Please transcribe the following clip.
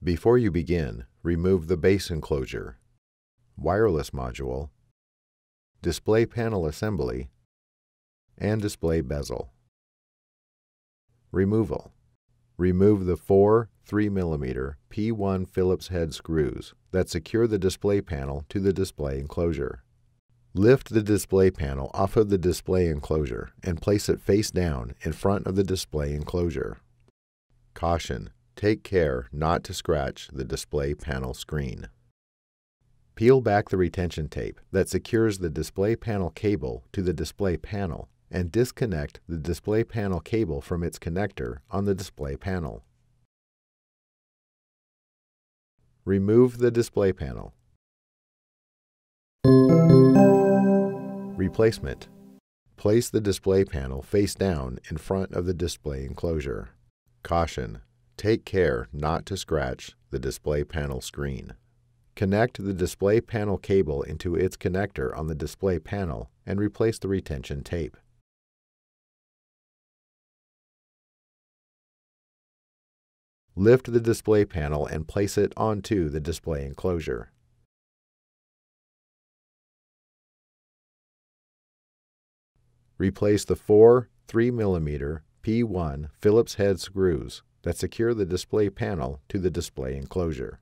Before you begin, remove the base enclosure, wireless module, display panel assembly, and display bezel. Removal. Remove the 4 3mm P1 Phillips head screws that secure the display panel to the display enclosure. Lift the display panel off of the display enclosure and place it face down in front of the display enclosure. Caution: take care not to scratch the display panel screen. Peel back the retention tape that secures the display panel cable to the display panel and disconnect the display panel cable from its connector on the display panel. Remove the display panel. Replacement. Place the display panel face down in front of the display enclosure. Caution: take care not to scratch the display panel screen. Connect the display panel cable into its connector on the display panel and replace the retention tape. Lift the display panel and place it onto the display enclosure. Replace the 4 3mm P1 Phillips head screws that secure the display panel to the display enclosure.